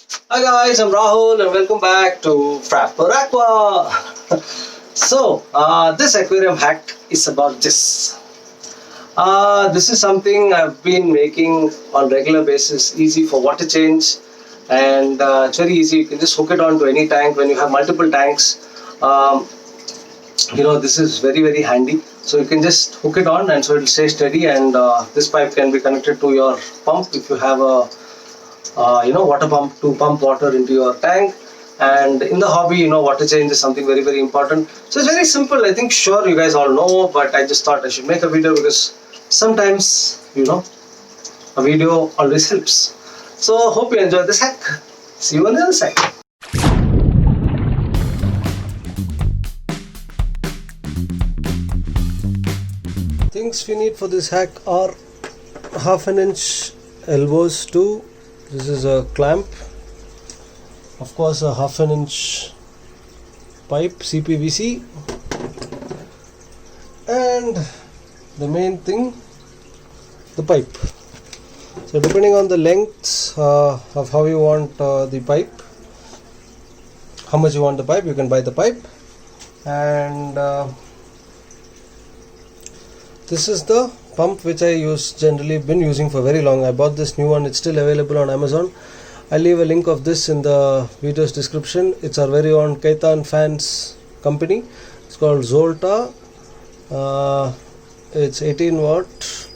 Hi guys, I'm Rahul and welcome back to Frapper Aqua. This aquarium hack is about this. This is something I've been making on regular basis, easy for water change, and it's very easy. You can just hook it onto any tank when you have multiple tanks. Um, this is very handy. So you can just hook it on, and so it will stay steady. And this pipe can be connected to your pump if you have a water pump to pump water into your tank. And in the hobby, water change is something very important. So it's very simple. I think sure you guys all know, but I just thought I should make a video because sometimes a video always helps. So hope you enjoy this hack. See you on the other side. Things we need for this hack are half an inch elbows too. This is a clamp, of course a half an inch pipe CPVC, and the main thing, the pipe. So depending on the length of how you want the pipe, how much you want the pipe, you can buy the pipe. And this is the pump which I generally been using for very long. I bought this new one, it's still available on Amazon. I'll leave a link of this in the video's description. It's our very own Kaitan Fans company. It's called Zolta. It's 18 watt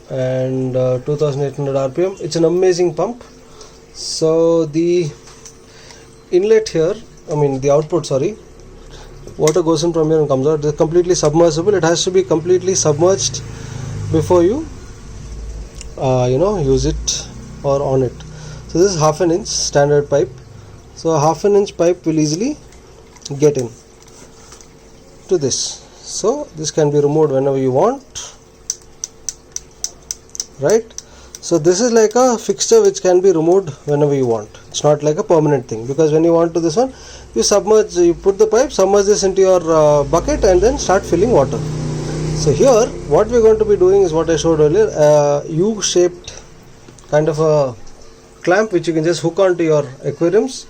and 2800 rpm. It's an amazing pump. So the inlet here, the output, sorry, water goes in from here and comes out. It's completely submersible. It has to be completely submerged before you use it or on it. So this is half an inch standard pipe. So a half an inch pipe will easily get in to this. So this can be removed whenever you want, right? So this is like a fixture which can be removed whenever you want. It's not like a permanent thing, because when you want to this one, you put the pipe, submerge this into your bucket and then start filling water. So here what we're going to be doing is what I showed earlier, U-shaped kind of a clamp which you can just hook onto your aquariums,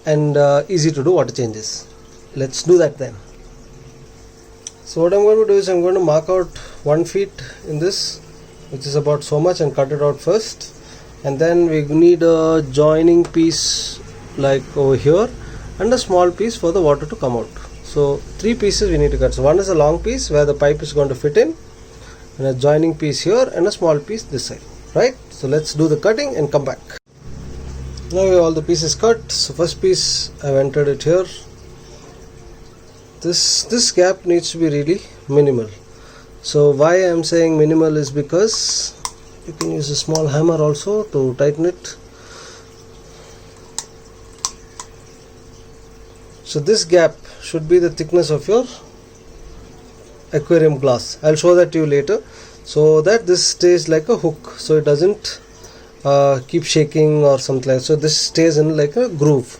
and easy to do water changes. Let's do that then. So what I'm going to do is I'm going to mark out 1 feet in this, which is about so much, and cut it out first. And then we need a joining piece like over here and a small piece for the water to come out. So 3 pieces we need to cut. So one is a long piece where the pipe is going to fit in, and a joining piece here and a small piece this side, right? So let's do the cutting and come back. Now we have all the pieces cut. So first piece I've entered it here. This gap needs to be really minimal. So why I'm saying minimal is because you can use a small hammer also to tighten it. So this gap should be the thickness of your aquarium glass. I'll show that to you later, so that this stays like a hook, so it doesn't keep shaking or something like that. So this stays in like a groove.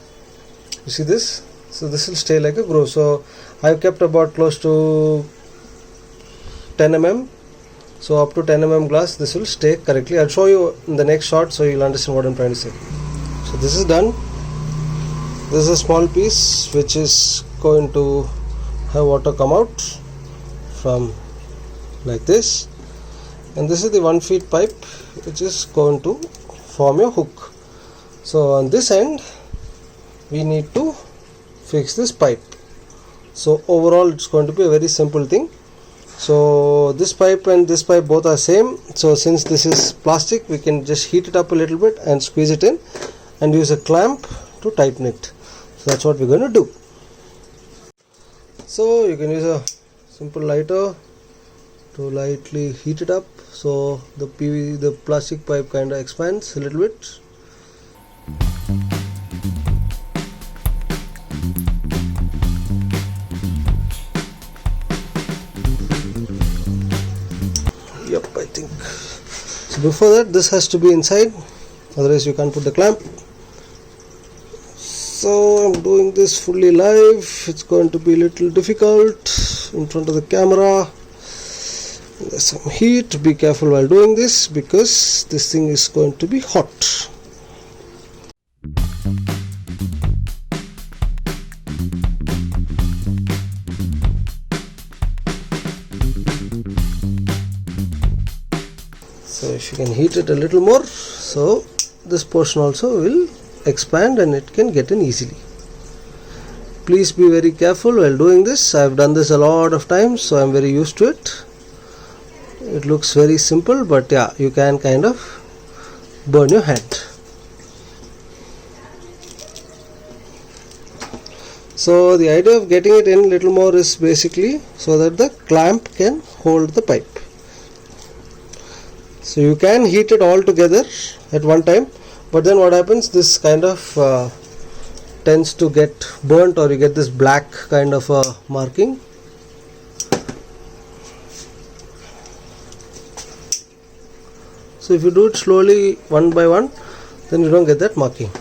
You see this? So this will stay like a groove. So I've kept about close to 10 mm. So up to 10 mm glass, this will stay correctly. I'll show you in the next shot so you'll understand what I'm trying to say. So this is done. This is a small piece which is going to have water come out from like this, and this is the 1 feet pipe which is going to form your hook. So on this end we need to fix this pipe. So overall it's going to be a very simple thing. So this pipe and this pipe both are same. So since this is plastic, we can just heat it up a little bit and squeeze it in and use a clamp to tighten it. So that's what we're going to do. So you can use a simple lighter to lightly heat it up, so the plastic pipe kind of expands a little bit. Yep, I think so. Before that, this has to be inside, otherwise you can't put the clamp. So I'm doing this fully live. It's going to be a little difficult in front of the camera. There's some heat. Be careful while doing this because this thing is going to be hot. So if you can heat it a little more, so this portion also will expand and it can get in easily. Please be very careful while doing this. I have done this a lot of times, so I am very used to it. It looks very simple, but yeah, you can kind of burn your hand. So the idea of getting it in little more is basically so that the clamp can hold the pipe. So you can heat it all together at one time, but then what happens, this kind of tends to get burnt, or you get this black kind of marking. So if you do it slowly one by one, then you don't get that marking.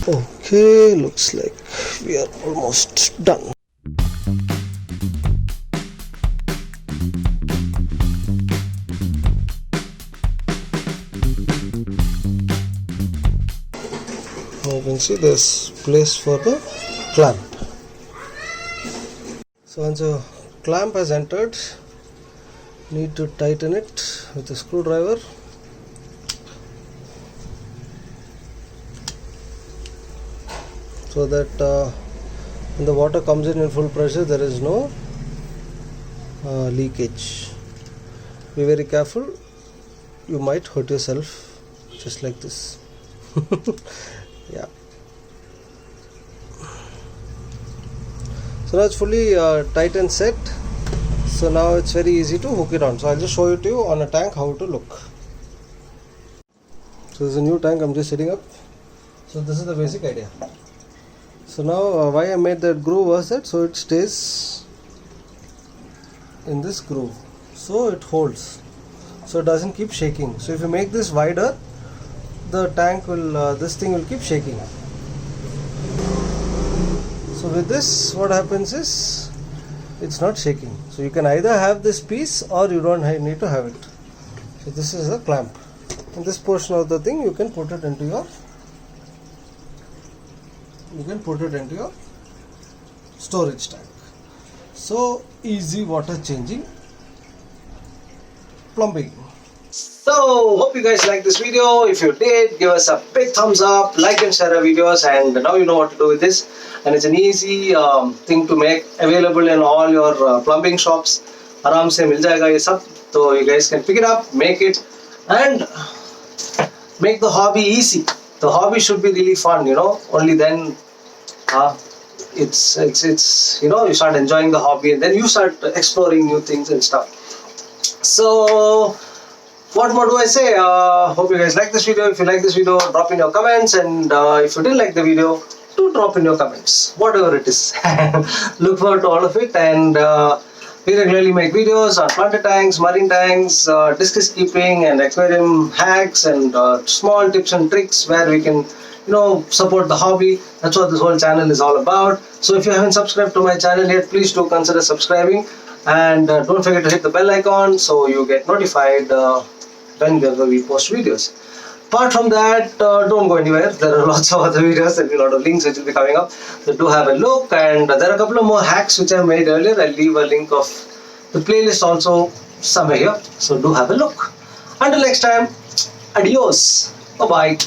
Okay, looks like we are almost done. Now you can see this place for the clamp. So once a clamp has entered, need to tighten it with a screwdriver. So that when the water comes in full pressure, there is no leakage. Be very careful, you might hurt yourself just like this. Yeah. So now it's fully tight and set. So now it's very easy to hook it on. So I'll just show it to you on a tank how to look. So this is a new tank I'm just setting up. So this is the basic idea. So now why I made that groove was that so it stays in this groove, so it holds, so it doesn't keep shaking. So if you make this wider, the tank will this thing will keep shaking. So with this, what happens is it's not shaking. So you can either have this piece or you don't need to have it. So this is a clamp, and this portion of the thing you can put it into your storage tank. So easy water changing plumbing. So hope you guys like this video. If you did, give us a big thumbs up, like and share our videos, and now you know what to do with this. And it's an easy thing to make, available in all your plumbing shops. Aram se mil jayega ye sab. So you guys can pick it up, make it, and make the hobby easy. The hobby should be really fun, you know. Only then it's you know, you start enjoying the hobby, and then you start exploring new things and stuff. So what more do I say? Hope you guys like this video. If you like this video, drop in your comments, and if you didn't like the video, do drop in your comments, whatever it is. Look forward to all of it, and we regularly make videos on planted tanks, marine tanks, discus keeping and aquarium hacks, and small tips and tricks where we can, you know, support the hobby. That's what this whole channel is all about. So if you haven't subscribed to my channel yet, please do consider subscribing, and don't forget to hit the bell icon so you get notified whenever we post videos. Apart from that, don't go anywhere. There are lots of other videos. There will be a lot of links which will be coming up. So do have a look, and there are a couple of more hacks which I made earlier. I'll leave a link of the playlist also somewhere here. So do have a look. Until next time, adios. Bye bye.